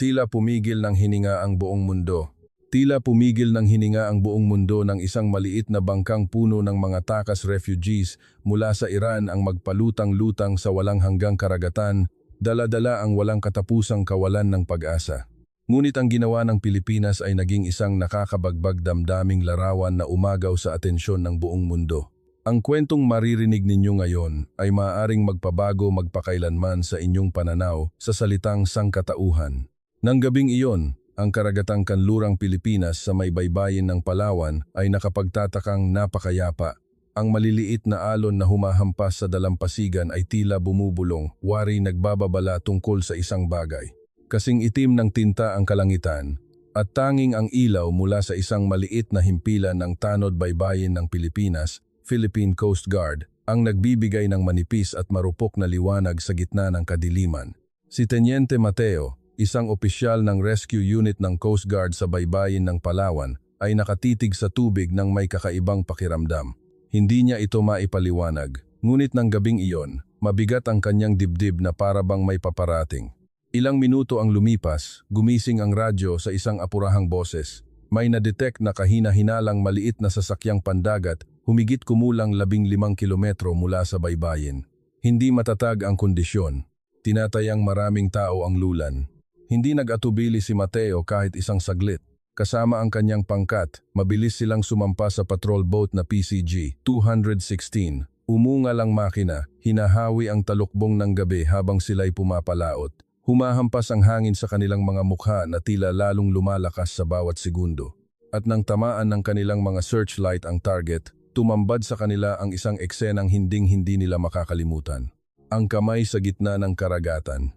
Tila pumigil ng hininga ang buong mundo. Tila pumigil ng hininga ang buong mundo ng isang maliit na bangkang puno ng mga takas refugees mula sa Iran ang magpalutang-lutang sa walang hanggang karagatan, dala-dala ang walang katapusang kawalan ng pag-asa. Ngunit ang ginawa ng Pilipinas ay naging isang nakakabagbag damdaming larawan na umagaw sa atensyon ng buong mundo. Ang kwentong maririnig ninyo ngayon ay maaaring magpabago magpakailanman sa inyong pananaw sa salitang sangkatauhan. Nang gabing iyon, ang karagatang kanlurang Pilipinas sa may baybayin ng Palawan ay nakapagtatakang napakayapa. Ang maliliit na alon na humahampas sa dalampasigan ay tila bumubulong, wari nagbababala tungkol sa isang bagay. Kasing itim ng tinta ang kalangitan, at tanging ang ilaw mula sa isang maliit na himpilan ng tanod baybayin ng Pilipinas, Philippine Coast Guard, ang nagbibigay ng manipis at marupok na liwanag sa gitna ng kadiliman. Si Teniente Mateo, isang opisyal ng rescue unit ng Coast Guard sa baybayin ng Palawan, ay nakatitig sa tubig ng may kakaibang pakiramdam. Hindi niya ito maipaliwanag, ngunit ng gabing iyon, mabigat ang kanyang dibdib na parabang may paparating. Ilang minuto ang lumipas, gumising ang radyo sa isang apurahang boses. May na-detect na kahina-hinalang maliit na sasakyang pandagat, humigit kumulang 15 kilometro mula sa baybayin. Hindi matatag ang kondisyon. Tinatayang maraming tao ang lulan. Hindi nag-atubili si Mateo kahit isang saglit. Kasama ang kanyang pangkat, mabilis silang sumampa sa patrol boat na PCG-216. Umungal ang makina, hinahawi ang talukbong ng gabi habang sila'y pumapalaot. Humahampas ang hangin sa kanilang mga mukha na tila lalong lumalakas sa bawat segundo. At nang tamaan ng kanilang mga searchlight ang target, tumambad sa kanila ang isang eksenang hinding-hindi nila makakalimutan. Ang kamay sa gitna ng karagatan.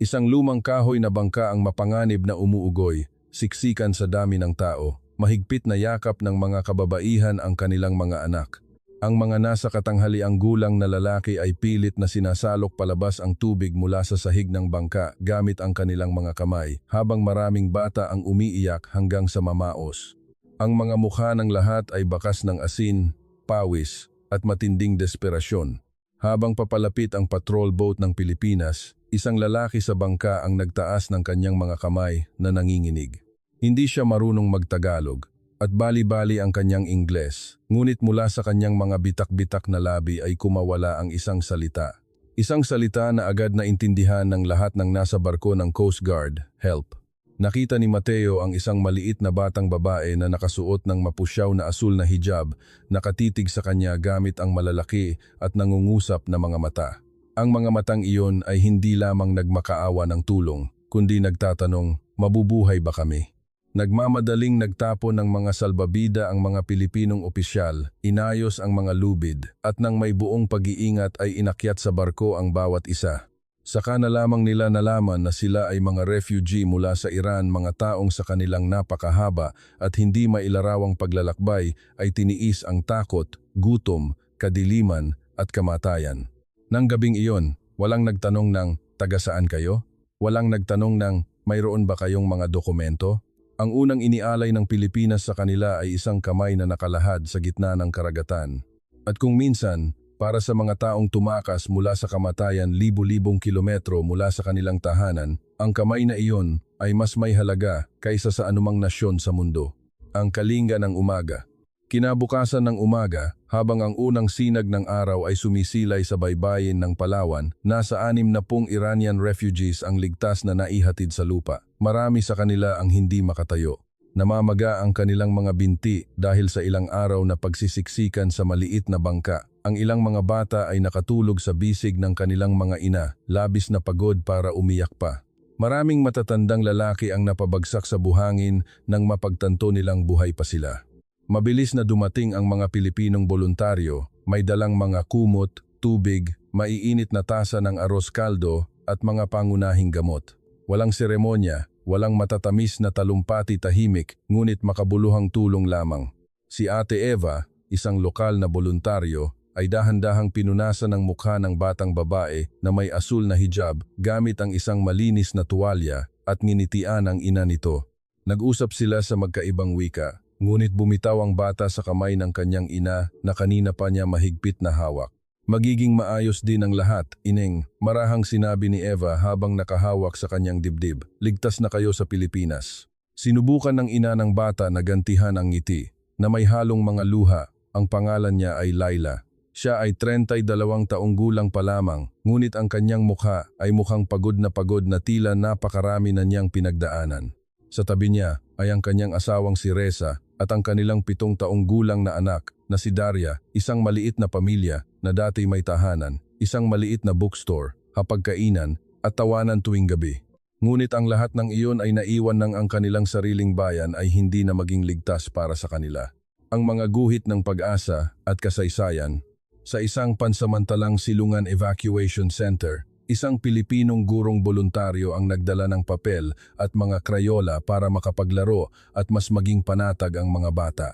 Isang lumang kahoy na bangka ang mapanganib na umuugoy, siksikan sa dami ng tao, mahigpit na yakap ng mga kababaihan ang kanilang mga anak. Ang mga nasa katanghaliang gulang na lalaki ay pilit na sinasalok palabas ang tubig mula sa sahig ng bangka gamit ang kanilang mga kamay, habang maraming bata ang umiiyak hanggang sa mamaos. Ang mga mukha ng lahat ay bakas ng asin, pawis, at matinding desperasyon. Habang papalapit ang patrol boat ng Pilipinas, isang lalaki sa bangka ang nagtaas ng kanyang mga kamay na nanginginig. Hindi siya marunong magtagalog at bali-bali ang kanyang Ingles, ngunit mula sa kanyang mga bitak-bitak na labi ay kumawala ang isang salita. Isang salita na agad na intindihan ng lahat ng nasa barko ng Coast Guard, help. Nakita ni Mateo ang isang maliit na batang babae na nakasuot ng mapusyaw na asul na hijab, nakatitig sa kanya gamit ang malalaki at nangungusap na mga mata. Ang mga matang iyon ay hindi lamang nagmakaawa ng tulong, kundi nagtatanong, mabubuhay ba kami? Nagmamadaling nagtapon ng mga salbabida ang mga Pilipinong opisyal, inayos ang mga lubid, at nang may buong pag-iingat ay inakyat sa barko ang bawat isa. Saka na lamang nila nalaman na sila ay mga refugee mula sa Iran, mga taong sa kanilang napakahaba at hindi mailarawang paglalakbay ay tiniis ang takot, gutom, kadiliman at kamatayan. Nang gabing iyon, walang nagtanong ng, taga saan kayo? Walang nagtanong ng, mayroon ba kayong mga dokumento? Ang unang inialay ng Pilipinas sa kanila ay isang kamay na nakalahad sa gitna ng karagatan. At kung minsan, para sa mga taong tumakas mula sa kamatayan libu-libong kilometro mula sa kanilang tahanan, ang kamay na iyon ay mas may halaga kaysa sa anumang nasyon sa mundo. Ang kalinga ng umaga. Kinabukasan ng umaga, habang ang unang sinag ng araw ay sumisilay sa baybayin ng Palawan, nasa 60 Iranian refugees ang ligtas na naihatid sa lupa. Marami sa kanila ang hindi makatayo. Namamaga ang kanilang mga binti dahil sa ilang araw na pagsisiksikan sa maliit na bangka. Ang ilang mga bata ay nakatulog sa bisig ng kanilang mga ina, labis na pagod para umiyak pa. Maraming matatandang lalaki ang napabagsak sa buhangin nang mapagtanto nilang buhay pa sila. Mabilis na dumating ang mga Pilipinong boluntaryo, may dalang mga kumot, tubig, maiinit na tasa ng aros kaldo at mga pangunahing gamot. Walang seremonya, walang matatamis na talumpati tahimik, ngunit makabuluhang tulong lamang. Si Ate Eva, isang lokal na boluntaryo, ay dahan-dahang pinunasan ng mukha ng batang babae na may asul na hijab gamit ang isang malinis na tuwalya at nginitian ang ina nito. Nag-usap sila sa magkaibang wika, ngunit bumitaw ang bata sa kamay ng kanyang ina na kanina pa niya mahigpit na hawak. Magiging maayos din ang lahat, Ineng, marahang sinabi ni Eva habang nakahawak sa kanyang dibdib. Ligtas na kayo sa Pilipinas. Sinubukan ng ina ng bata na gantihan ang ngiti, na may halong mga luha. Ang pangalan niya ay Laila. Siya ay 32 taong gulang pa lamang, ngunit ang kanyang mukha ay mukhang pagod na tila napakarami na niyang pinagdaanan. Sa tabi niya ay ang kanyang asawang si Reza at ang kanilang 7 taong gulang na anak na si Daria, isang maliit na pamilya na dati may tahanan, isang maliit na bookstore, hapagkainan at tawanan tuwing gabi. Ngunit ang lahat ng iyon ay naiwan ng ang kanilang sariling bayan ay hindi na maging ligtas para sa kanila. Ang mga guhit ng pag-asa at kasaysayan. Sa isang pansamantalang silungan evacuation center, isang Pilipinong gurong voluntaryo ang nagdala ng papel at mga krayola para makapaglaro at mas maging panatag ang mga bata.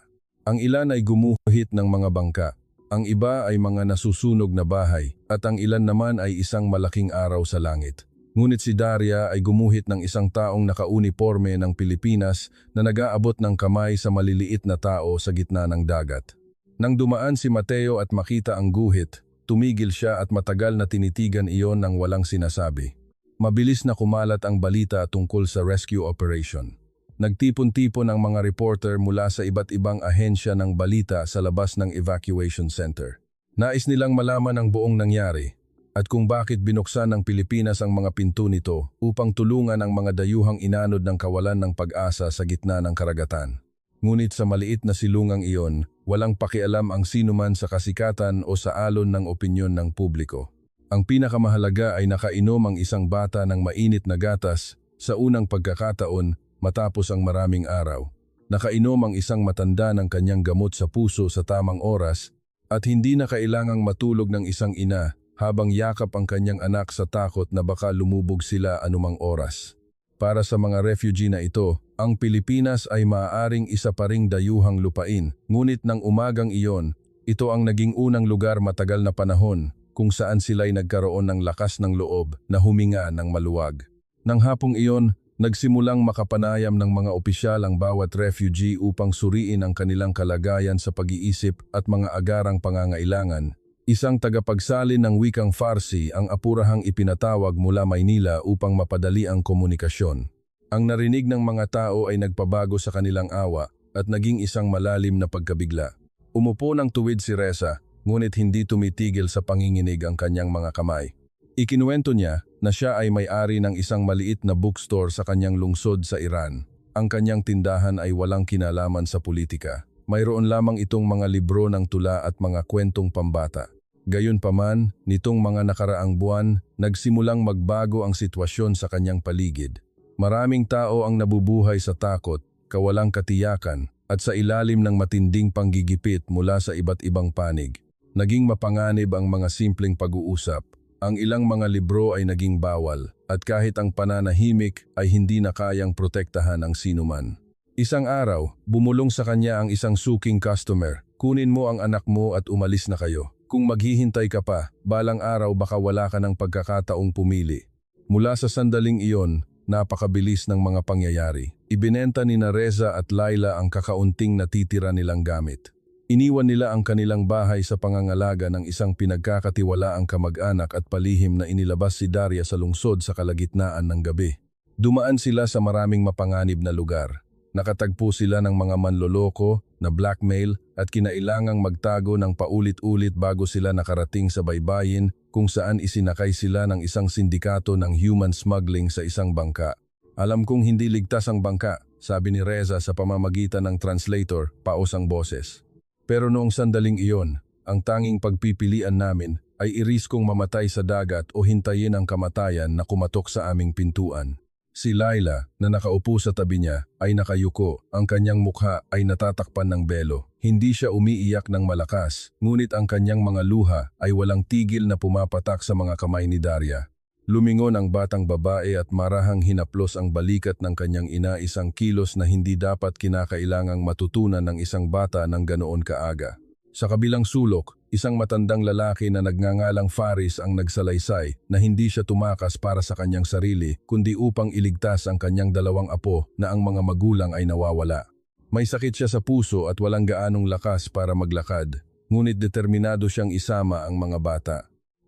Ang ilan ay gumuhit ng mga bangka, ang iba ay mga nasusunog na bahay, at ang ilan naman ay isang malaking araw sa langit. Ngunit si Daria ay gumuhit ng isang taong nakauniporme ng Pilipinas na nag-aabot ng kamay sa maliliit na tao sa gitna ng dagat. Nang dumaan si Mateo at makita ang guhit, tumigil siya at matagal na tinitigan iyon ng walang sinasabi. Mabilis na kumalat ang balita tungkol sa rescue operation. Nagtipon-tipon ang mga reporter mula sa iba't ibang ahensya ng balita sa labas ng evacuation center. Nais nilang malaman ang buong nangyari at kung bakit binuksan ng Pilipinas ang mga pinto nito upang tulungan ang mga dayuhang inanod ng kawalan ng pag-asa sa gitna ng karagatan. Ngunit sa maliit na silungang iyon, walang pakialam ang sinuman sa kasikatan o sa alon ng opinyon ng publiko. Ang pinakamahalaga ay nakainom ang isang bata ng mainit na gatas sa unang pagkakataon matapos ang maraming araw. Nakainom ang isang matanda ng kanyang gamot sa puso sa tamang oras at hindi na kailangang matulog ng isang ina habang yakap ang kanyang anak sa takot na baka lumubog sila anumang oras. Para sa mga refugee na ito, ang Pilipinas ay maaaring isa pa ring dayuhang lupain, ngunit ng umagang iyon, ito ang naging unang lugar matagal na panahon kung saan sila'y nagkaroon ng lakas ng loob na huminga ng maluwag. Nang hapong iyon, nagsimulang makapanayam ng mga opisyal ang bawat refugee upang suriin ang kanilang kalagayan sa pag-iisip at mga agarang pangangailangan. Isang tagapagsalin ng wikang Farsi ang apurahang ipinatawag mula Maynila upang mapadali ang komunikasyon. Ang narinig ng mga tao ay nagpabago sa kanilang awa at naging isang malalim na pagkabigla. Umupo ng tuwid si Reza, ngunit hindi tumitigil sa panginginig ang kanyang mga kamay. Ikinuwento niya na siya ay may-ari ng isang maliit na bookstore sa kanyang lungsod sa Iran. Ang kanyang tindahan ay walang kinalaman sa politika. Mayroon lamang itong mga libro ng tula at mga kwentong pambata. Gayunpaman, nitong mga nakaraang buwan, nagsimulang magbago ang sitwasyon sa kanyang paligid. Maraming tao ang nabubuhay sa takot, kawalang katiyakan, at sa ilalim ng matinding panggigipit mula sa iba't ibang panig. Naging mapanganib ang mga simpleng pag-uusap. Ang ilang mga libro ay naging bawal, at kahit ang pananahimik ay hindi na kayang protektahan ang sinuman. Isang araw, bumulong sa kanya ang isang suking customer. Kunin mo ang anak mo at umalis na kayo. Kung maghihintay ka pa, balang araw baka wala ka ng pagkakataong pumili. Mula sa sandaling iyon, napakabilis ng mga pangyayari. Ibinenta ni Reza at Laila ang kakaunting natitira nilang gamit. Iniwan nila ang kanilang bahay sa pangangalaga ng isang pinagkakatiwalaang kamag-anak at palihim na inilabas si Daria sa lungsod sa kalagitnaan ng gabi. Dumaan sila sa maraming mapanganib na lugar. Nakatagpo sila ng mga manloloko na blackmail at kinailangang magtago ng paulit-ulit bago sila nakarating sa baybayin kung saan isinakay sila ng isang sindikato ng human smuggling sa isang bangka. Alam kong hindi ligtas ang bangka, sabi ni Reza sa pamamagitan ng translator, paos ang boses. Pero noong sandaling iyon, ang tanging pagpipilian namin ay iriskong mamatay sa dagat o hintayin ang kamatayan na kumatok sa aming pintuan. Si Laila, na nakaupo sa tabi niya, ay nakayuko. Ang kanyang mukha ay natatakpan ng belo. Hindi siya umiiyak ng malakas, ngunit ang kanyang mga luha ay walang tigil na pumapatak sa mga kamay ni Daria. Lumingon ang batang babae at marahang hinaplos ang balikat ng kanyang ina, isang kilos na hindi dapat kinakailangang matutunan ng isang bata ng ganoon kaaga. Sa kabilang sulok, isang matandang lalaki na nagngangalang Faris ang nagsalaysay na hindi siya tumakas para sa kanyang sarili kundi upang iligtas ang kanyang 2 apo na ang mga magulang ay nawawala. May sakit siya sa puso at walang gaanong lakas para maglakad. ngunit determinado siyang isama ang mga bata.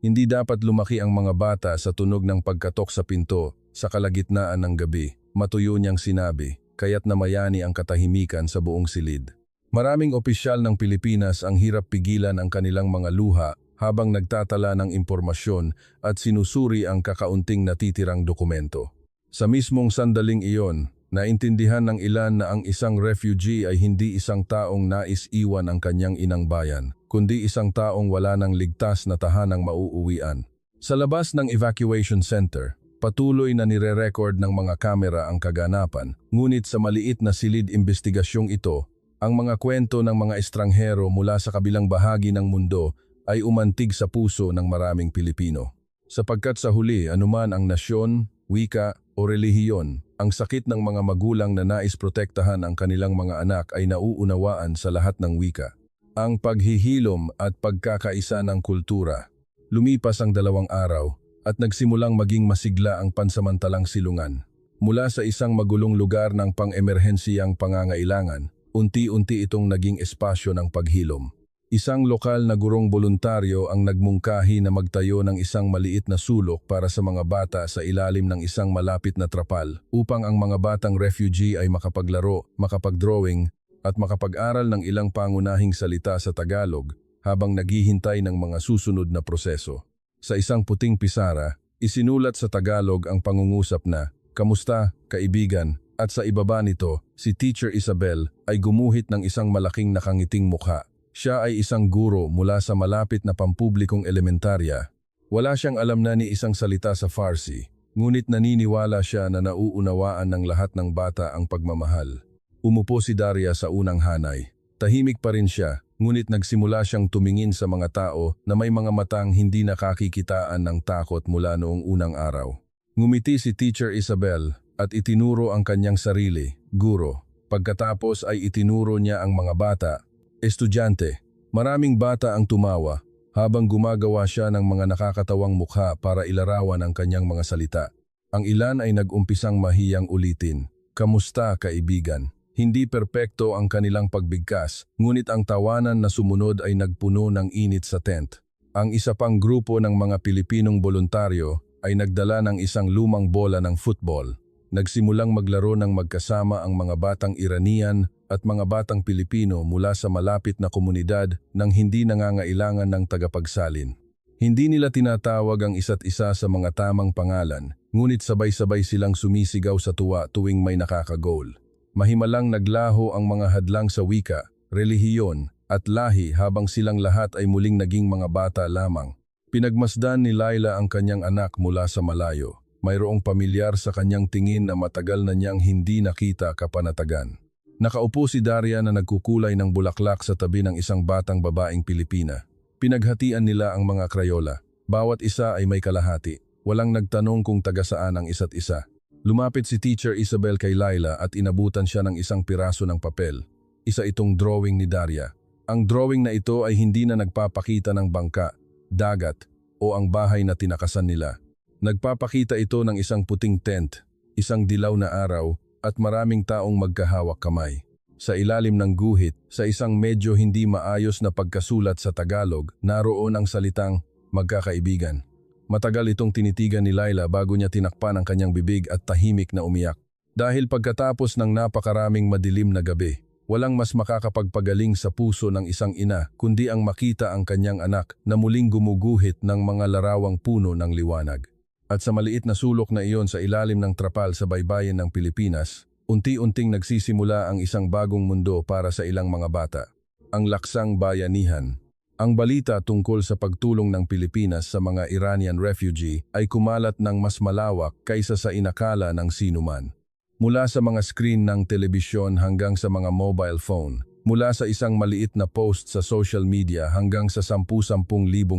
Hindi dapat lumaki ang mga bata sa tunog ng pagkatok sa pinto sa kalagitnaan ng gabi, matuyo niyang sinabi, kaya't namayani ang katahimikan sa buong silid. Maraming opisyal ng Pilipinas ang hirap pigilan ang kanilang mga luha habang nagtatala ng impormasyon at sinusuri ang kakaunting natitirang dokumento. Sa mismong sandaling iyon, naintindihan ng ilan na ang isang refugee ay hindi isang taong nais iwan ang kanyang inang bayan, kundi isang taong wala ng ligtas na tahanang mauuwian. Sa labas ng evacuation center, patuloy na nire-record ng mga kamera ang kaganapan, ngunit sa maliit na silid investigasyong ito, ang mga kwento ng mga estranghero mula sa kabilang bahagi ng mundo ay umantig sa puso ng maraming Pilipino. Sapagkat sa huli, anuman ang nasyon, wika o relihiyon, ang sakit ng mga magulang na nais protektahan ang kanilang mga anak ay nauunawaan sa lahat ng wika. Ang paghihilom at pagkakaisa ng kultura. Lumipas ang 2 araw at nagsimulang maging masigla ang pansamantalang silungan. Mula sa isang magulong lugar ng pang-emerhensiyang pangangailangan, unti-unti itong naging espasyo ng paghilom. Isang lokal na gurong voluntaryo ang nagmungkahi na magtayo ng isang maliit na sulok para sa mga bata sa ilalim ng isang malapit na trapal upang ang mga batang refugee ay makapaglaro, makapagdrawing at makapag-aral ng ilang pangunahing salita sa Tagalog habang naghihintay ng mga susunod na proseso. Sa isang puting pisara, isinulat sa Tagalog ang pangungusap na, "Kamusta, kaibigan?" At sa ibaba nito, si Teacher Isabel ay gumuhit ng isang malaking nakangiting mukha. Siya ay isang guro mula sa malapit na pampublikong elementarya. Wala siyang alam na ni isang salita sa Farsi, ngunit naniniwala siya na nauunawaan ng lahat ng bata ang pagmamahal. Umupo si Daria sa unang hanay. Tahimik pa rin siya, ngunit nagsimula siyang tumingin sa mga tao na may mga matang hindi nakakikitaan ng takot mula noong unang araw. Ngumiti si Teacher Isabel at itinuro ang kanyang sarili, guro. Pagkatapos ay itinuro niya ang mga bata, estudyante. Maraming bata ang tumawa habang gumagawa siya ng mga nakakatawang mukha para ilarawan ang kanyang mga salita. Ang ilan ay nag-umpisang mahiyang ulitin, "Kamusta, kaibigan?" Hindi perpekto ang kanilang pagbigkas, ngunit ang tawanan na sumunod ay nagpuno ng init sa tent. Ang isa pang grupo ng mga Pilipinong voluntaryo ay nagdala ng isang lumang bola ng football. Nagsimulang maglaro ng magkasama ang mga batang Iranian at mga batang Pilipino mula sa malapit na komunidad nang hindi nangangailangan ng tagapagsalin. Hindi nila tinatawag ang isa't isa sa mga tamang pangalan, ngunit sabay-sabay silang sumisigaw sa tuwa tuwing may nakakagol. Mahimalang naglaho ang mga hadlang sa wika, relihiyon at lahi habang silang lahat ay muling naging mga bata lamang. Pinagmasdan ni Laila ang kanyang anak mula sa malayo. Mayroong pamilyar sa kanyang tingin na matagal na niyang hindi nakita kapanatagan. Nakaupo si Daria na nagkukulay ng bulaklak sa tabi ng isang batang babaeng Pilipina. Pinaghatian nila ang mga krayola. Bawat isa ay may kalahati. Walang nagtanong kung taga saan ang isa't isa. Lumapit si Teacher Isabel kay Laila at inabutan siya ng isang piraso ng papel. Isa itong drawing ni Daria. Ang drawing na ito ay hindi na nagpapakita ng bangka, dagat o ang bahay na tinakasan nila. Nagpapakita ito ng isang puting tent, isang dilaw na araw at maraming taong magkahawak kamay. Sa ilalim ng guhit, sa isang medyo hindi maayos na pagkasulat sa Tagalog, naroon ang salitang magkakaibigan. Matagal itong tinitigan ni Laila bago niya tinakpan ang kanyang bibig at tahimik na umiyak. Dahil pagkatapos ng napakaraming madilim na gabi, walang mas makakapagpagaling sa puso ng isang ina kundi ang makita ang kanyang anak na muling gumuguhit ng mga larawang puno ng liwanag. At sa maliit na sulok na iyon sa ilalim ng trapal sa baybayin ng Pilipinas, unti-unting nagsisimula ang isang bagong mundo para sa ilang mga bata. Ang Laksang Bayanihan. Ang balita tungkol sa pagtulong ng Pilipinas sa mga Iranian refugee ay kumalat ng mas malawak kaysa sa inakala ng sinuman. Mula sa mga screen ng telebisyon hanggang sa mga mobile phone, mula sa isang maliit na post sa social media hanggang sa 10,000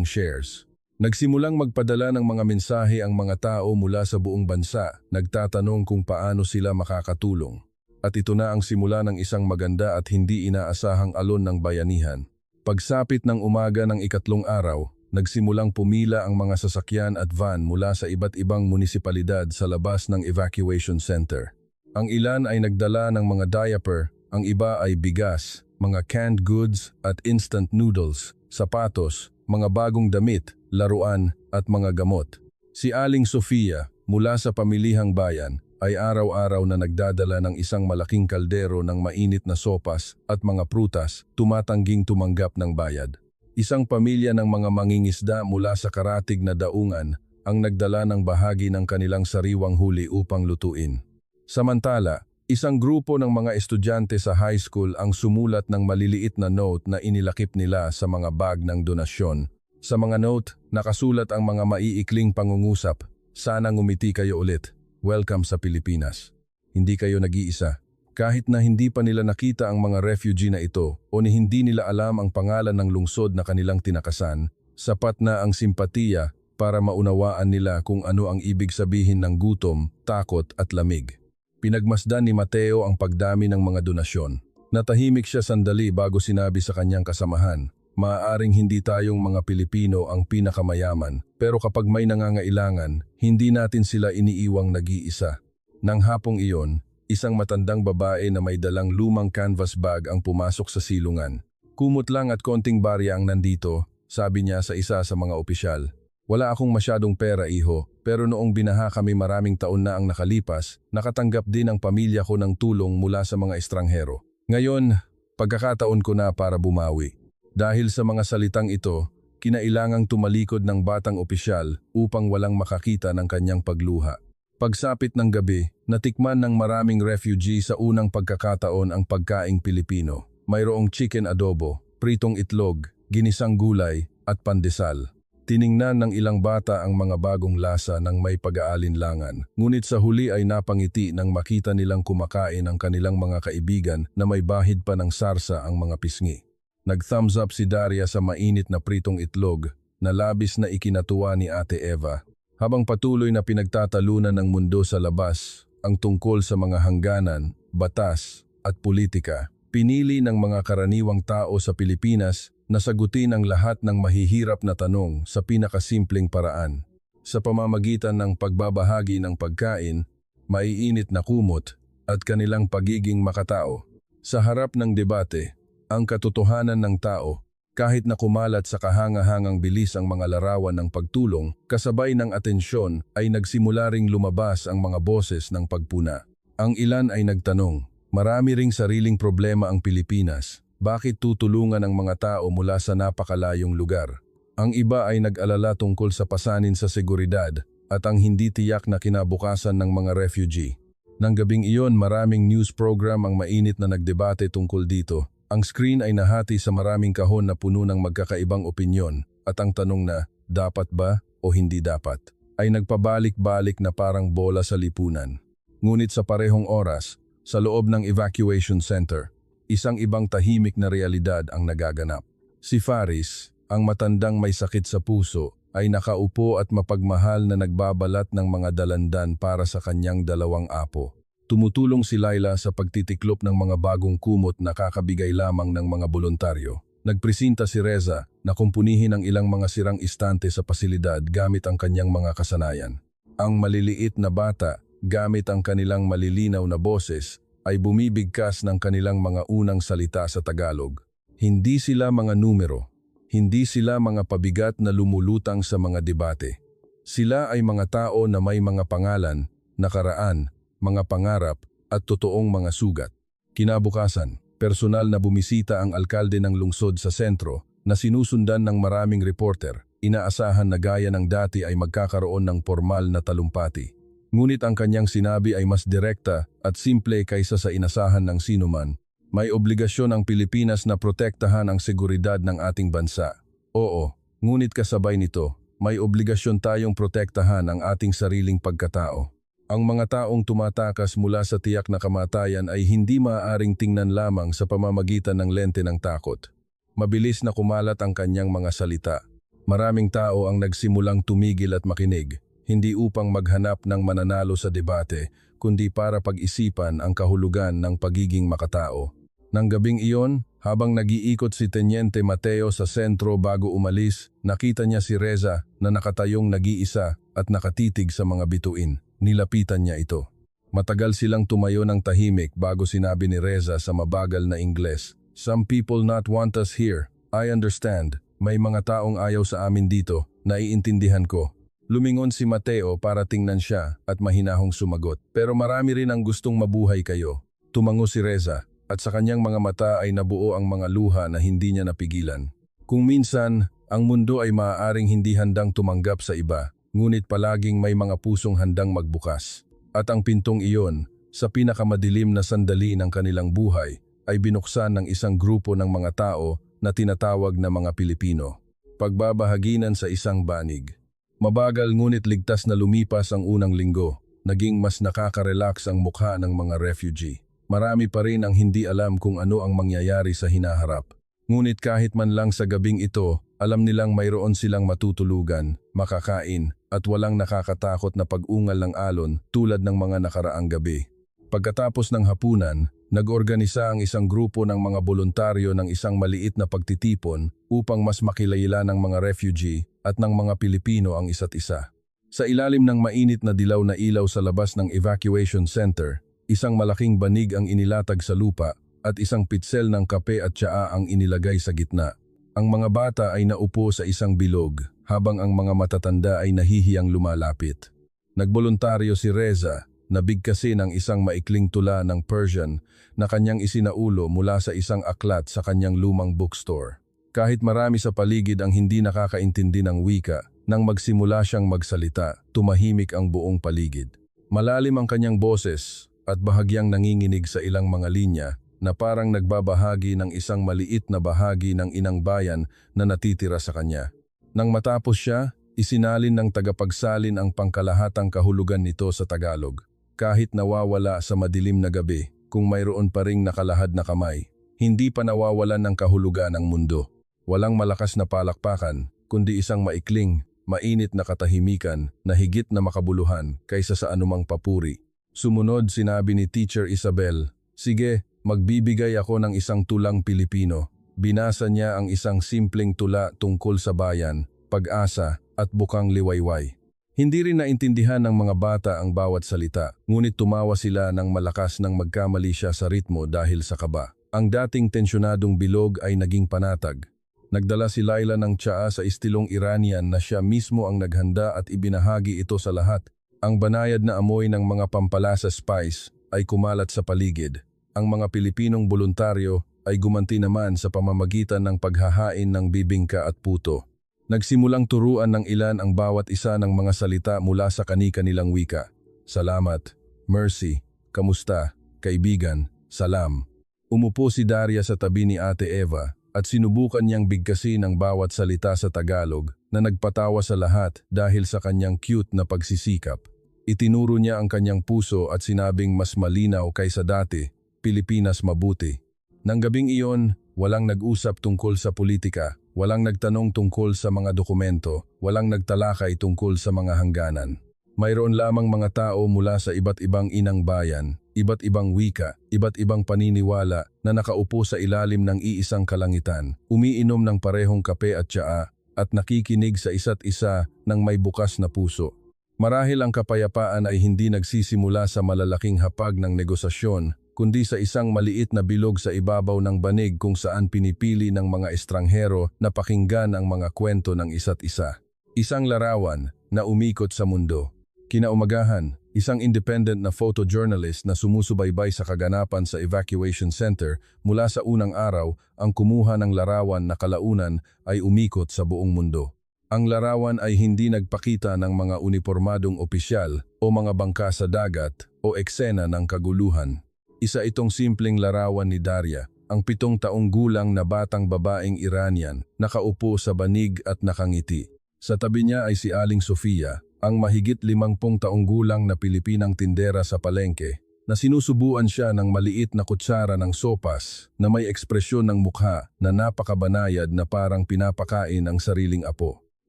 shares. Nagsimulang magpadala ng mga mensahe ang mga tao mula sa buong bansa, nagtatanong kung paano sila makakatulong. At ito na ang simula ng isang maganda at hindi inaasahang alon ng bayanihan. Pagsapit ng umaga ng ikatlong araw, nagsimulang pumila ang mga sasakyan at van mula sa iba't ibang munisipalidad sa labas ng evacuation center. Ang ilan ay nagdala ng mga diaper, ang iba ay bigas, mga canned goods at instant noodles, sapatos, mga bagong damit, laruan at mga gamot. Si Aling Sofia, mula sa pamilihang bayan, ay araw-araw na nagdadala ng isang malaking kaldero ng mainit na sopas at mga prutas, tumatangging tumanggap ng bayad. Isang pamilya ng mga mangingisda mula sa karatig na daungan ang nagdala ng bahagi ng kanilang sariwang huli upang lutuin. Samantala, isang grupo ng mga estudyante sa high school ang sumulat ng maliliit na note na inilakip nila sa mga bag ng donasyon. Sa mga note, nakasulat ang mga maiikling pangungusap. Sana ngumiti kayo ulit. Welcome sa Pilipinas. Hindi kayo nag-iisa. Kahit na hindi pa nila nakita ang mga refugee na ito o hindi nila alam ang pangalan ng lungsod na kanilang tinakasan, sapat na ang simpatiya para maunawaan nila kung ano ang ibig sabihin ng gutom, takot at lamig. Pinagmasdan ni Mateo ang pagdami ng mga donasyon. Natahimik siya sandali bago sinabi sa kanyang kasamahan, "Maaaring hindi tayong mga Pilipino ang pinakamayaman, pero kapag may nangangailangan, hindi natin sila iniiwang nag-iisa." Nang hapong iyon, isang matandang babae na may dalang lumang canvas bag ang pumasok sa silungan. "Kumot lang at konting barya ang nandito," sabi niya sa isa sa mga opisyal. "Wala akong masyadong pera, iho, pero noong binaha kami maraming taon na ang nakalipas, nakatanggap din ang pamilya ko ng tulong mula sa mga estranghero. Ngayon, pagkakataon ko na para bumawi." Dahil sa mga salitang ito, kinailangang tumalikod ng batang opisyal upang walang makakita ng kanyang pagluha. Pagsapit ng gabi, natikman ng maraming refugee sa unang pagkakataon ang pagkaing Pilipino. Mayroong chicken adobo, pritong itlog, ginisang gulay at pandesal. Tiningnan ng ilang bata ang mga bagong lasa ng may pag-aalinlangan, ngunit sa huli ay napangiti nang makita nilang kumakain ang kanilang mga kaibigan na may bahid pa ng sarsa ang mga pisngi. Nag-thumbs up si Daria sa mainit na pritong itlog na labis na ikinatuwa ni Ate Eva. Habang patuloy na pinagtatalunan ng mundo sa labas ang tungkol sa mga hangganan, batas at politika, pinili ng mga karaniwang tao sa Pilipinas na sagutin ang lahat ng mahihirap na tanong sa pinakasimpleng paraan. Sa pamamagitan ng pagbabahagi ng pagkain, maiinit na kumot at kanilang pagiging makatao. Sa harap ng debate, ang katotohanan ng tao, kahit na kumalat sa kahanga-hangang bilis ang mga larawan ng pagtulong, kasabay ng atensyon ay nagsimula ring lumabas ang mga boses ng pagpuna. Ang ilan ay nagtanong, "Marami ring sariling problema ang Pilipinas. Bakit tutulungan ang mga tao mula sa napakalayong lugar?" Ang iba ay nag-alala tungkol sa pasanin sa seguridad at ang hindi tiyak na kinabukasan ng mga refugee. Nang gabing iyon, maraming news program ang mainit na nagdebate tungkol dito. Ang screen ay nahati sa maraming kahon na puno ng magkakaibang opinyon at ang tanong na, "Dapat ba o hindi dapat?" ay nagpabalik-balik na parang bola sa lipunan. Ngunit sa parehong oras, sa loob ng evacuation center, isang ibang tahimik na realidad ang nagaganap. Si Faris, ang matandang may sakit sa puso, ay nakaupo at mapagmahal na nagbabalat ng mga dalandan para sa kanyang dalawang apo. Tumutulong si Laila sa pagtitiklop ng mga bagong kumot na kakabigay lamang ng mga voluntaryo. Nagpresenta si Reza na kumpunihin ang ilang mga sirang istante sa pasilidad gamit ang kanyang mga kasanayan. Ang maliliit na bata, gamit ang kanilang malilinaw na boses, ay bumibigkas ng kanilang mga unang salita sa Tagalog. Hindi sila mga numero, hindi sila mga pabigat na lumulutang sa mga debate. Sila ay mga tao na may mga pangalan, nakaraan, mga pangarap at totoong mga sugat. Kinabukasan, personal na bumisita ang alkalde ng lungsod sa sentro na sinusundan ng maraming reporter. Inaasahan na gaya ng dati ay magkakaroon ng formal na talumpati. Ngunit ang kanyang sinabi ay mas direkta at simple kaysa sa inasahan ng sinuman. May obligasyon ang Pilipinas na protektahan ang seguridad ng ating bansa. Oo, ngunit kasabay nito, may obligasyon tayong protektahan ang ating sariling pagkatao. Ang mga taong tumatakas mula sa tiyak na kamatayan ay hindi maaaring tingnan lamang sa pamamagitan ng lente ng takot. Mabilis na kumalat ang kanyang mga salita. Maraming tao ang nagsimulang tumigil at makinig, hindi upang maghanap ng mananalo sa debate, kundi para pag-isipan ang kahulugan ng pagiging makatao. Nang gabing iyon, habang nag-iikot si Teniente Mateo sa sentro bago umalis, nakita niya si Reza na nakatayong nag-iisa at nakatitig sa mga bituin. Nilapitan niya ito. Matagal silang tumayo ng tahimik bago sinabi ni Reza sa mabagal na Ingles, Some people not want us here. I understand. May mga taong ayaw sa amin dito. Naiintindihan ko. Lumingon si Mateo para tingnan siya at mahinahong sumagot. Pero marami rin ang gustong mabuhay kayo. Tumango si Reza at sa kanyang mga mata ay nabuo ang mga luha na hindi niya napigilan. Kung minsan, ang mundo ay maaaring hindi handang tumanggap sa iba, ngunit palaging may mga pusong handang magbukas. At ang pintong iyon, sa pinakamadilim na sandali ng kanilang buhay, ay binuksan ng isang grupo ng mga tao na tinatawag na mga Pilipino. Pagbabahaginan sa isang banig. Mabagal ngunit ligtas na lumipas ang unang linggo, naging mas nakaka-relax ang mukha ng mga refugee. Marami pa rin ang hindi alam kung ano ang mangyayari sa hinaharap. Ngunit kahit man lang sa gabing ito, alam nilang mayroon silang matutulugan, makakain, at walang nakakatakot na pag-ungal ng alon tulad ng mga nakaraang gabi. Pagkatapos ng hapunan, nag-organisa ang isang grupo ng mga voluntaryo ng isang maliit na pagtitipon upang mas makilala ng mga refugee at ng mga Pilipino ang isa't isa. Sa ilalim ng mainit na dilaw na ilaw sa labas ng evacuation center, isang malaking banig ang inilatag sa lupa at isang pitsel ng kape at tsaa ang inilagay sa gitna. Ang mga bata ay naupo sa isang bilog habang ang mga matatanda ay nahihiyang lumalapit. Nagboluntaryo si Reza na bigkasin ang isang maikling tula ng Persian na kanyang isinaulo mula sa isang aklat sa kanyang lumang bookstore. Kahit marami sa paligid ang hindi nakakaintindi ng wika, nang magsimula siyang magsalita, tumahimik ang buong paligid. Malalim ang kanyang boses at bahagyang nanginginig sa ilang mga linya na parang nagbabahagi ng isang maliit na bahagi ng inang bayan na natitira sa kanya. Nang matapos siya, isinalin ng tagapagsalin ang pangkalahatang kahulugan nito sa Tagalog. Kahit nawawala sa madilim na gabi, kung mayroon pa ring nakalahad na kamay, hindi pa nawawalan ng kahulugan ang mundo. Walang malakas na palakpakan, kundi isang maikling, mainit na katahimikan na higit na makabuluhan kaysa sa anumang papuri. Sumunod sinabi ni Teacher Isabel, "Sige, magbibigay ako ng isang tulang Pilipino." Binasa niya ang isang simpleng tula tungkol sa bayan, pag-asa at bukang liwayway. Hindi rin naintindihan ng mga bata ang bawat salita, ngunit tumawa sila ng malakas nang magkamali siya sa ritmo dahil sa kaba. Ang dating tensyonadong bilog ay naging panatag. Nagdala si Laila ng tsaa sa istilong Iranian na siya mismo ang naghanda at ibinahagi ito sa lahat. Ang banayad na amoy ng mga pampalasa spice ay kumalat sa paligid. Ang mga Pilipinong voluntaryo ay gumanti naman sa pamamagitan ng paghahain ng bibingka at puto. Nagsimulang turuan ng ilan ang bawat isa ng mga salita mula sa kani-kanilang wika. Salamat, mercy, kamusta, kaibigan, salam. Umupo si Daria sa tabi ni Ate Eva at sinubukan niyang bigkasin ang bawat salita sa Tagalog na nagpatawa sa lahat dahil sa kanyang cute na pagsisikap. Itinuro niya ang kanyang puso at sinabing mas malinaw kaysa dati, Pilipinas mabuti. Nang gabing iyon, walang nag-usap tungkol sa politika, walang nagtanong tungkol sa mga dokumento, walang nagtalakay tungkol sa mga hangganan. Mayroon lamang mga tao mula sa iba't ibang inang bayan, iba't ibang wika, iba't ibang paniniwala na nakaupo sa ilalim ng iisang kalangitan, umiinom ng parehong kape at tsaa, at nakikinig sa isa't isa ng may bukas na puso. Marahil ang kapayapaan ay hindi nagsisimula sa malalaking hapag ng negosasyon, kundi sa isang maliit na bilog sa ibabaw ng banig kung saan pinipili ng mga estranghero na pakinggan ang mga kwento ng isa't isa. Isang larawan na umikot sa mundo. Kinaumagahan, isang independent na photojournalist na sumusubaybay sa kaganapan sa evacuation center mula sa unang araw ang kumuha ng larawan na kalaunan ay umikot sa buong mundo. Ang larawan ay hindi nagpakita ng mga unipormadong opisyal o mga bangka sa dagat o eksena ng kaguluhan. Isa itong simpleng larawan ni Daria, ang 7 taong gulang na batang babaeng Iranian, nakaupo sa banig at nakangiti. Sa tabi niya ay si Aling Sofia, ang mahigit 50 taong gulang na Pilipinang tindera sa palengke, na sinusubuan siya ng maliit na kutsara ng sopas na may ekspresyon ng mukha na napakabanayad na parang pinapakain ang sariling apo.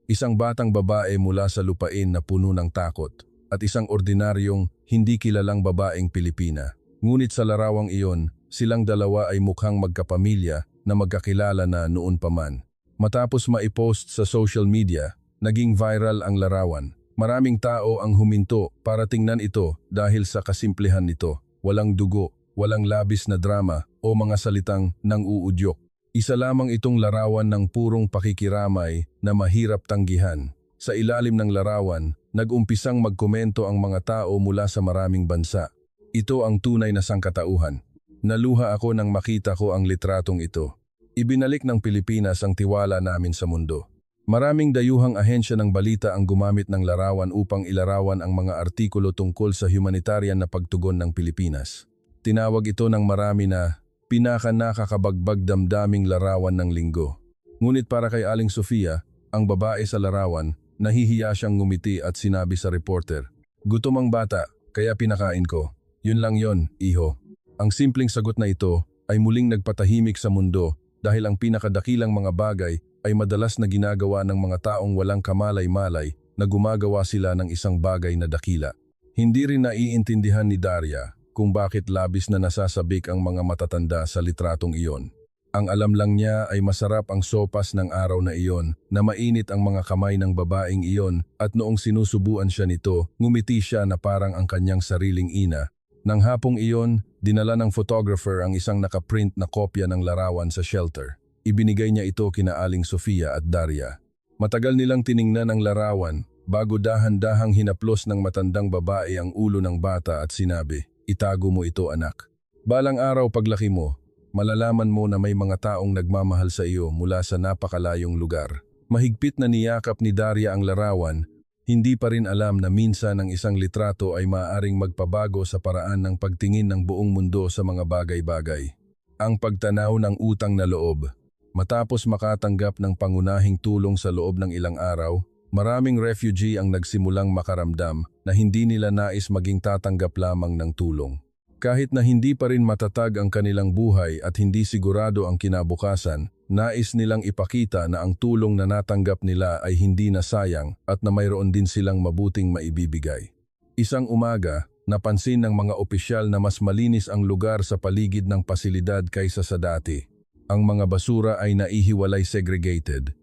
Isang batang babae mula sa lupain na puno ng takot at isang ordinaryong hindi kilalang babaeng Pilipina. Ngunit sa larawang iyon, silang dalawa ay mukhang magkapamilya na magkakilala na noon pa man. Matapos maipost sa social media, naging viral ang larawan. Maraming tao ang huminto para tingnan ito dahil sa kasimplehan nito. Walang dugo, walang labis na drama o mga salitang nang-uudyok. Isa lamang itong larawan ng purong pakikiramay na mahirap tanggihan. Sa ilalim ng larawan, nag-umpisang magkomento ang mga tao mula sa maraming bansa. Ito ang tunay na sangkatauhan. Naluha ako nang makita ko ang litratong ito. Ibinalik ng Pilipinas ang tiwala namin sa mundo. Maraming dayuhang ahensya ng balita ang gumamit ng larawan upang ilarawan ang mga artikulo tungkol sa humanitarian na pagtugon ng Pilipinas. Tinawag ito ng marami na pinaka-nakakabagbag damdaming larawan ng linggo. Ngunit para kay Aling Sofia, ang babae sa larawan, nahihiya siyang ngumiti at sinabi sa reporter, "Gutom ang bata, kaya pinakain ko. Yun lang yon, iho." Ang simpleng sagot na ito ay muling nagpatahimik sa mundo dahil ang pinakadakilang mga bagay ay madalas na ginagawa ng mga taong walang kamalay-malay na gumagawa sila ng isang bagay na dakila. Hindi rin naiintindihan ni Daria kung bakit labis na nasasabik ang mga matatanda sa litratong iyon. Ang alam lang niya ay masarap ang sopas ng araw na iyon, na mainit ang mga kamay ng babaeng iyon at noong sinusubuan siya nito, ngumiti siya na parang ang kanyang sariling ina. Nang hapong iyon, dinala ng photographer ang isang nakaprint na kopya ng larawan sa shelter. Ibinigay niya ito kina Aling Sofia at Daria. Matagal nilang tiningnan ang larawan bago dahan-dahang hinaplos ng matandang babae ang ulo ng bata at sinabi, "Itago mo ito, anak. Balang araw paglaki mo, malalaman mo na may mga taong nagmamahal sa iyo mula sa napakalayong lugar." Mahigpit na niyakap ni Daria ang larawan, hindi pa rin alam na minsan ang isang litrato ay maaaring magpabago sa paraan ng pagtingin ng buong mundo sa mga bagay-bagay. Ang pagtanaw ng utang na loob. Matapos makatanggap ng pangunahing tulong sa loob ng ilang araw, maraming refugee ang nagsimulang makaramdam na hindi nila nais maging tatanggap lamang ng tulong. Kahit na hindi pa rin matatag ang kanilang buhay at hindi sigurado ang kinabukasan, nais nilang ipakita na ang tulong na natanggap nila ay hindi nasayang at na mayroon din silang mabuting maibibigay. Isang umaga, napansin ng mga opisyal na mas malinis ang lugar sa paligid ng pasilidad kaysa sa dati. Ang mga basura ay naihiwalay segregated.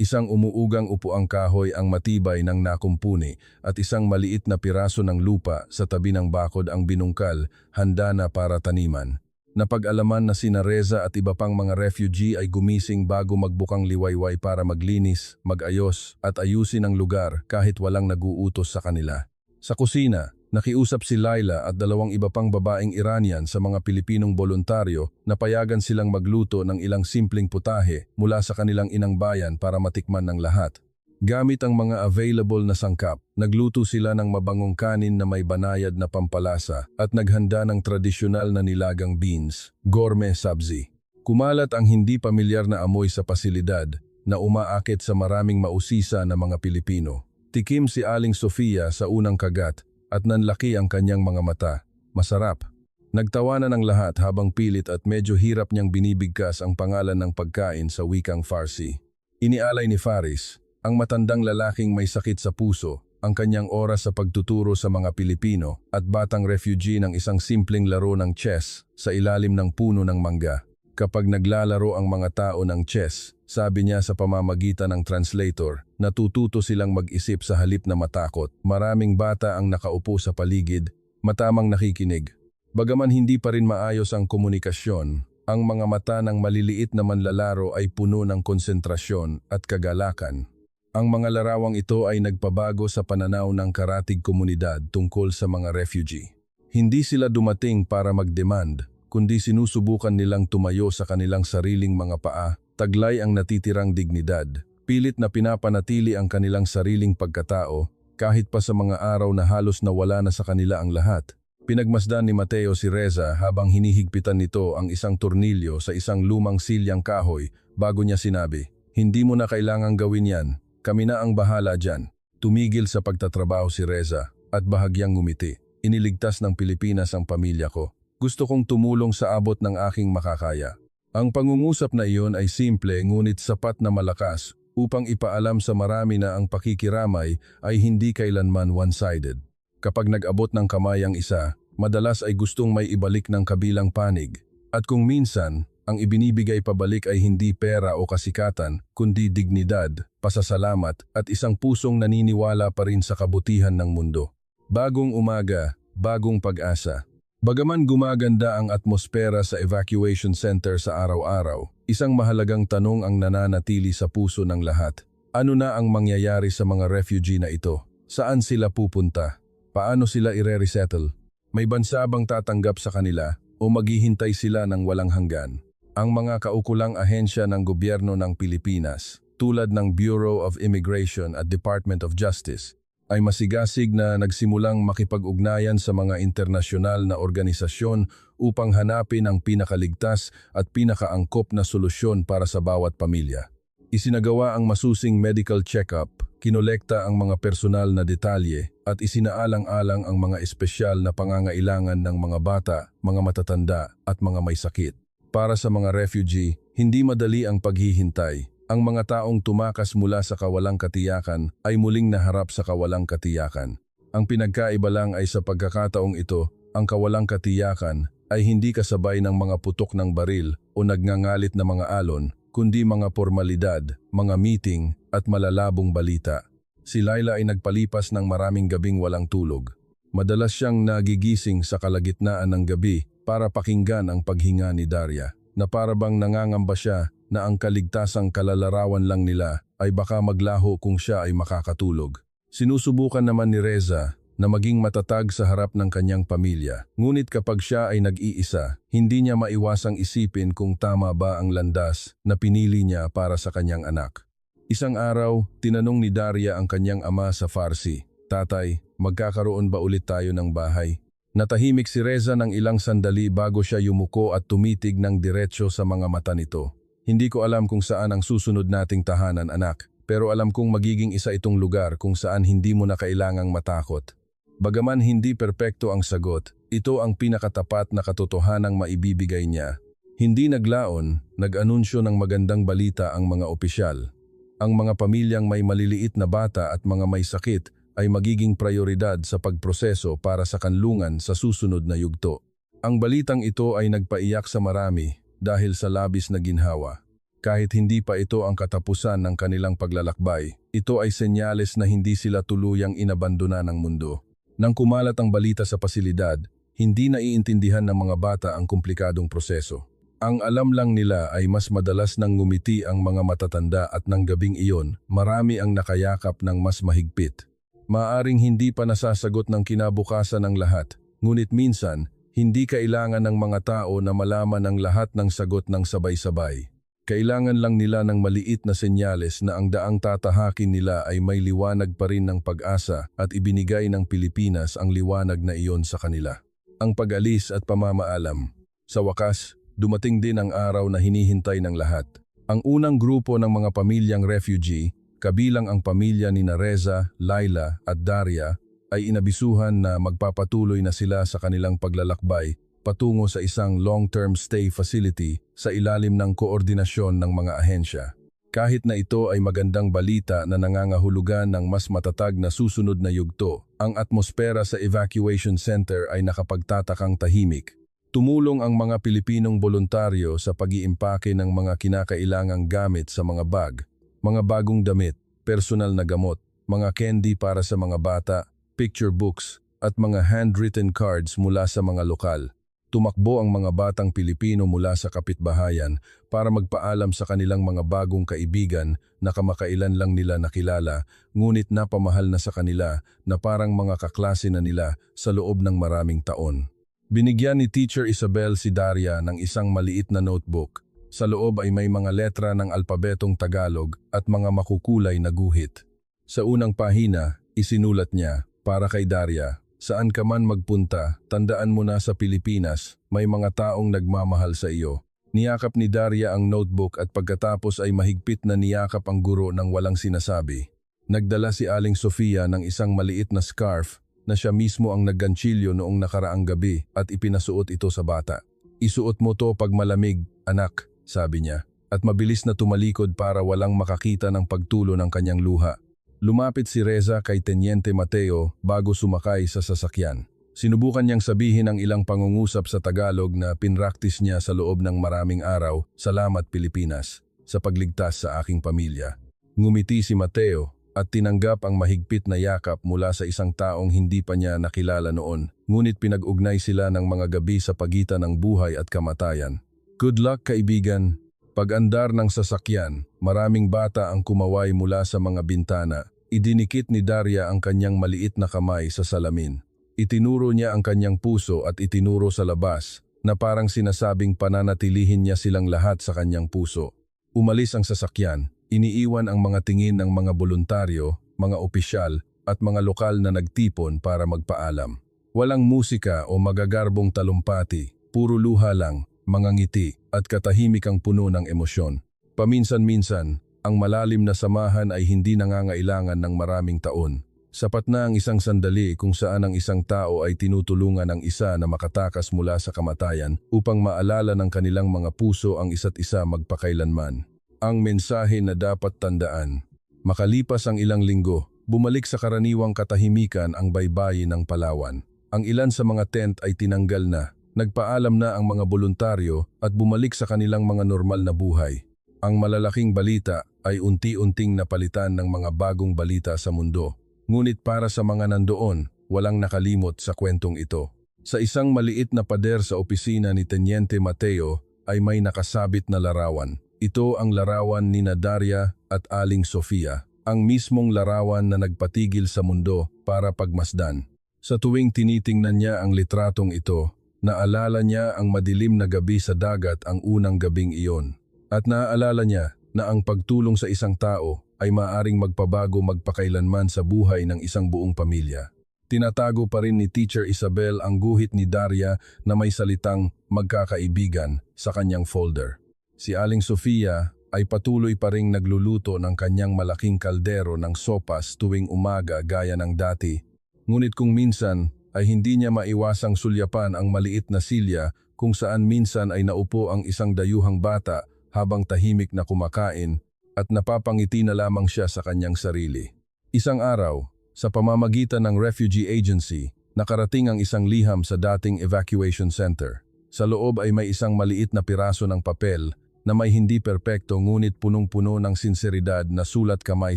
Isang umuugang upuang kahoy ang matibay ng nakumpuni at isang maliit na piraso ng lupa sa tabi ng bakod ang binungkal, handa na para taniman. Napag-alaman na sina Reza at iba pang mga refugee ay gumising bago magbukang liwayway para maglinis, mag-ayos at ayusin ang lugar kahit walang nag-uutos sa kanila. Sa kusina, nakiusap si Laila at dalawang iba pang babaeng Iranian sa mga Pilipinong voluntaryo na payagan silang magluto ng ilang simpleng putahe mula sa kanilang inang bayan para matikman ng lahat. Gamit ang mga available na sangkap, nagluto sila ng mabangong kanin na may banayad na pampalasa at naghanda ng tradisyonal na nilagang beans, gourmet sabzi. Kumalat ang hindi pamilyar na amoy sa pasilidad na umaakit sa maraming mausisa na mga Pilipino. Tikim si Aling Sofia sa unang kagat at nanlaki ang kanyang mga mata. Masarap. Nagtawanan ang lahat habang pilit at medyo hirap niyang binibigkas ang pangalan ng pagkain sa wikang Farsi. Inialay ni Faris, ang matandang lalaking may sakit sa puso, ang kanyang oras sa pagtuturo sa mga Pilipino at batang refugee ng isang simpleng laro ng chess sa ilalim ng puno ng mangga. Kapag naglalaro ang mga tao ng chess, sabi niya sa pamamagitan ng translator, natututo silang mag-isip sa halip na matakot. Maraming bata ang nakaupo sa paligid, matamang nakikinig. Bagaman hindi pa rin maayos ang komunikasyon, ang mga mata ng maliliit na manlalaro ay puno ng konsentrasyon at kagalakan. Ang mga larawang ito ay nagpabago sa pananaw ng karatig komunidad tungkol sa mga refugee. Hindi sila dumating para mag-demand, kundi sinusubukan nilang tumayo sa kanilang sariling mga paa, taglay ang natitirang dignidad, pilit na pinapanatili ang kanilang sariling pagkatao, kahit pa sa mga araw na halos nawala na sa kanila ang lahat. Pinagmasdan ni Mateo si Reza habang hinihigpitan nito ang isang tornilyo sa isang lumang silyang kahoy bago niya sinabi, "Hindi mo na kailangang gawin yan, kami na ang bahala dyan." Tumigil sa pagtatrabaho si Reza at bahagyang ngumiti. "Iniligtas ng Pilipinas ang pamilya ko. Gusto kong tumulong sa abot ng aking makakaya." Ang pangungusap na iyon ay simple ngunit sapat na malakas upang ipaalam sa marami na ang pakikiramay ay hindi kailanman one-sided. Kapag nag-abot ng kamay ang isa, madalas ay gustong may ibalik ng kabilang panig. At kung minsan, ang ibinibigay pabalik ay hindi pera o kasikatan, kundi dignidad, pasasalamat at isang pusong naniniwala pa rin sa kabutihan ng mundo. Bagong umaga, bagong pag-asa. Bagaman gumaganda ang atmosfera sa evacuation center sa araw-araw, isang mahalagang tanong ang nananatili sa puso ng lahat. Ano na ang mangyayari sa mga refugee na ito? Saan sila pupunta? Paano sila ire-resettle? May bansa bang tatanggap sa kanila o maghihintay sila ng walang hanggan? Ang mga kaukulang ahensya ng gobyerno ng Pilipinas, tulad ng Bureau of Immigration at Department of Justice, ay masigasig na nagsimulang makipag-ugnayan sa mga internasyonal na organisasyon upang hanapin ang pinakaligtas at pinakaangkop na solusyon para sa bawat pamilya. Isinagawa ang masusing medical check-up, kinolekta ang mga personal na detalye at isinaalang-alang ang mga espesyal na pangangailangan ng mga bata, mga matatanda at mga may sakit. Para sa mga refugee, hindi madali ang paghihintay. Ang mga taong tumakas mula sa kawalang katiyakan ay muling naharap sa kawalang katiyakan. Ang pinagkaiba lang ay sa pagkakataong ito, ang kawalang katiyakan ay hindi kasabay ng mga putok ng baril o nagngangalit na mga alon, kundi mga formalidad, mga meeting at malalabong balita. Si Laila ay nagpalipas ng maraming gabing walang tulog. Madalas siyang nagigising sa kalagitnaan ng gabi para pakinggan ang paghinga ni Daria, na parabang nangangamba siya na ang kaligtasang kalalarawan lang nila ay baka maglaho kung siya ay makakatulog. Sinusubukan naman ni Reza na maging matatag sa harap ng kanyang pamilya. Ngunit kapag siya ay nag-iisa, hindi niya maiwasang isipin kung tama ba ang landas na pinili niya para sa kanyang anak. Isang araw, tinanong ni Daria ang kanyang ama sa Farsi, "Tatay, magkakaroon ba ulit tayo ng bahay?" Natahimik si Reza ng ilang sandali bago siya yumuko at tumitig ng diretsyo sa mga mata nito. "Hindi ko alam kung saan ang susunod nating tahanan, anak, pero alam kong magiging isa itong lugar kung saan hindi mo na kailangang matakot." Bagaman hindi perpekto ang sagot, ito ang pinakatapat na katotohanang maibibigay niya. Hindi naglaon, nag-anunsyo ng magandang balita ang mga opisyal. Ang mga pamilyang may maliliit na bata at mga may sakit ay magiging prioridad sa pagproseso para sa kanlungan sa susunod na yugto. Ang balitang ito ay nagpaiyak sa marami dahil sa labis na ginhawa. Kahit hindi pa ito ang katapusan ng kanilang paglalakbay, ito ay senyales na hindi sila tuluyang inabandona ng mundo. Nang kumalat ang balita sa pasilidad, hindi naiintindihan ng mga bata ang komplikadong proseso. Ang alam lang nila ay mas madalas nang ngumiti ang mga matatanda at ng gabing iyon, marami ang nakayakap ng mas mahigpit. Maaring hindi pa nasasagot ng kinabukasan ng lahat, ngunit minsan, hindi kailangan ng mga tao na malaman ang lahat ng sagot ng sabay-sabay. Kailangan lang nila ng maliit na senyales na ang daang tatahakin nila ay may liwanag pa rin ng pag-asa at ibinigay ng Pilipinas ang liwanag na iyon sa kanila. Ang pag-alis at pamamaalam. Sa wakas, dumating din ang araw na hinihintay ng lahat. Ang unang grupo ng mga pamilyang refugee, kabilang ang pamilya ni Reza, Laila at Daria, ay inabisuhan na magpapatuloy na sila sa kanilang paglalakbay patungo sa isang long-term stay facility sa ilalim ng koordinasyon ng mga ahensya. Kahit na ito ay magandang balita na nangangahulugan ng mas matatag na susunod na yugto, ang atmosfera sa evacuation center ay nakapagtatakang tahimik. Tumulong ang mga Pilipinong voluntaryo sa pag-iimpake ng mga kinakailangang gamit sa mga bag, mga bagong damit, personal na gamot, mga candy para sa mga bata, picture books, at mga handwritten cards mula sa mga lokal. Tumakbo ang mga batang Pilipino mula sa kapitbahayan para magpaalam sa kanilang mga bagong kaibigan na kamakailan lang nila nakilala, ngunit napamahal na sa kanila na parang mga kaklase na nila sa loob ng maraming taon. Binigyan ni Teacher Isabel si Daria ng isang maliit na notebook. Sa loob ay may mga letra ng alpabetong Tagalog at mga makukulay na guhit. Sa unang pahina, isinulat niya, "Para kay Daria, saan ka man magpunta, tandaan mo na sa Pilipinas, may mga taong nagmamahal sa iyo." Niyakap ni Daria ang notebook at pagkatapos ay mahigpit na niyakap ang guro ng walang sinasabi. Nagdala si Aling Sofia ng isang maliit na scarf na siya mismo ang nagganchilyo noong nakaraang gabi at ipinasuot ito sa bata. "Isuot mo to pag malamig, anak," sabi niya, at mabilis na tumalikod para walang makakita ng pagtulo ng kanyang luha. Lumapit si Reza kay Teniente Mateo bago sumakay sa sasakyan. Sinubukan niyang sabihin ang ilang pangungusap sa Tagalog na pinraktis niya sa loob ng maraming araw, "Salamat Pilipinas, sa pagligtas sa aking pamilya." Ngumiti si Mateo at tinanggap ang mahigpit na yakap mula sa isang taong hindi pa niya nakilala noon. ngunit pinag-ugnay sila ng mga gabi sa pagitan ng buhay at kamatayan. Good luck kaibigan! Pag-andar ng sasakyan, maraming bata ang kumaway mula sa mga bintana. Idinikit ni Daria ang kanyang maliit na kamay sa salamin. Itinuro niya ang kanyang puso at itinuro sa labas, na parang sinasabing pananatilihin niya silang lahat sa kanyang puso. Umalis ang sasakyan, iniiwan ang mga tingin ng mga voluntaryo, mga opisyal, at mga lokal na nagtipon para magpaalam. Walang musika o magagarbong talumpati, puro luha lang, mga ngiti, at katahimikang puno ng emosyon. Paminsan-minsan, ang malalim na samahan ay hindi nangangailangan ng maraming taon. Sapat na ang isang sandali kung saan ang isang tao ay tinutulungan ng isa na makatakas mula sa kamatayan upang maalala ng kanilang mga puso ang isa't isa magpakailanman. Ang mensahe na dapat tandaan. Makalipas ang ilang linggo, bumalik sa karaniwang katahimikan ang baybayin ng Palawan. Ang ilan sa mga tent ay tinanggal na. Nagpaalam na ang mga voluntaryo at bumalik sa kanilang mga normal na buhay. Ang malalaking balita ay unti-unting napalitan ng mga bagong balita sa mundo. Ngunit para sa mga nandoon, walang nakalimot sa kwentong ito. Sa isang maliit na pader sa opisina ni Teniente Mateo ay may nakasabit na larawan. Ito ang larawan ni Daria at Aling Sofia, ang mismong larawan na nagpatigil sa mundo para pagmasdan. Sa tuwing tinitingnan niya ang litratong ito, naalala niya ang madilim na gabi sa dagat ang unang gabing iyon. At naaalala niya na ang pagtulong sa isang tao ay maaaring magpabago magpakailanman sa buhay ng isang buong pamilya. Tinatago pa rin ni Teacher Isabel ang guhit ni Daria na may salitang magkakaibigan sa kanyang folder. Si Aling Sofia ay patuloy pa ring nagluluto ng kanyang malaking kaldero ng sopas tuwing umaga gaya ng dati. Ngunit kung minsan ay hindi niya maiwasang sulyapan ang maliit na silya kung saan minsan ay naupo ang isang dayuhang bata habang tahimik na kumakain at napapangiti na lamang siya sa kanyang sarili. Isang araw, sa pamamagitan ng refugee agency, nakarating ang isang liham sa dating evacuation center. Sa loob ay may isang maliit na piraso ng papel na may hindi perpekto ngunit punong-puno ng sinseridad na sulat kamay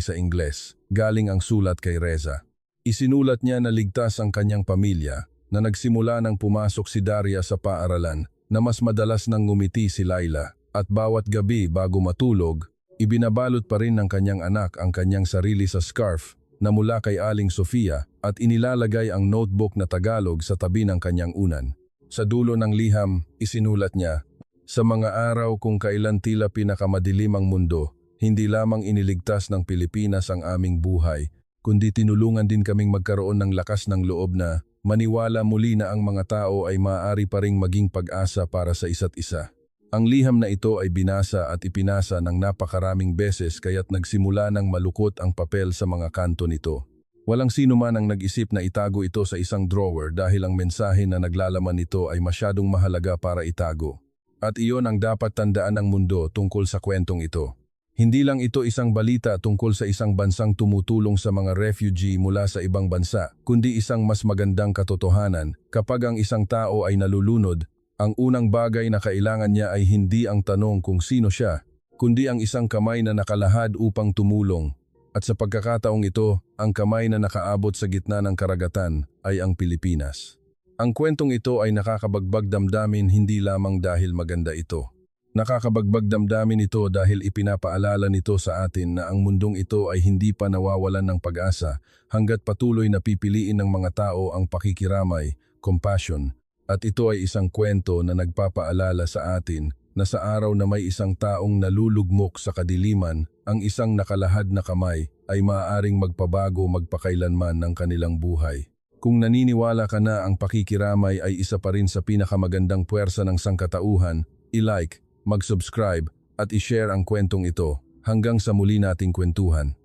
sa Ingles. Galing ang sulat kay Reza. Isinulat niya na ligtas ang kanyang pamilya, na nagsimula nang pumasok si Daria sa paaralan, na mas madalas nang ngumiti si Laila, at bawat gabi bago matulog, ibinabalot pa rin ng kanyang anak ang kanyang sarili sa scarf na mula kay Aling Sofia at inilalagay ang notebook na Tagalog sa tabi ng kanyang unan. Sa dulo ng liham, isinulat niya, "Sa mga araw kung kailan tila pinakamadilim ang mundo, hindi lamang iniligtas ng Pilipinas ang aming buhay, kundi tinulungan din kaming magkaroon ng lakas ng loob na maniwala muli na ang mga tao ay maaari pa ring maging pag-asa para sa isa't isa." Ang liham na ito ay binasa at ipinasa ng napakaraming beses kaya't nagsimula ng malukot ang papel sa mga kanto nito. Walang sino man ang nag-isip na itago ito sa isang drawer dahil ang mensahe na naglalaman nito ay masyadong mahalaga para itago. At iyon ang dapat tandaan ng mundo tungkol sa kwentong ito. Hindi lang ito isang balita tungkol sa isang bansang tumutulong sa mga refugee mula sa ibang bansa, kundi isang mas magandang katotohanan. Kapag ang isang tao ay nalulunod, ang unang bagay na kailangan niya ay hindi ang tanong kung sino siya, kundi ang isang kamay na nakalahad upang tumulong. At sa pagkakataong ito, ang kamay na nakaabot sa gitna ng karagatan ay ang Pilipinas. Ang kwentong ito ay nakakabagbag damdamin hindi lamang dahil maganda ito. Nakakabagbag damdamin ito dahil ipinapaalala nito sa atin na ang mundong ito ay hindi pa nawawalan ng pag-asa hanggat patuloy na pipiliin ng mga tao ang pakikiramay, compassion. At ito ay isang kwento na nagpapaalala sa atin na sa araw na may isang taong nalulugmok sa kadiliman, ang isang nakalahad na kamay ay maaaring magpabago magpakailanman ng kanilang buhay. Kung naniniwala ka na ang pakikiramay ay isa pa rin sa pinakamagandang puwersa ng sangkatauhan, i-like, mag-subscribe at i-share ang kwentong ito. Hanggang sa muli nating kwentuhan.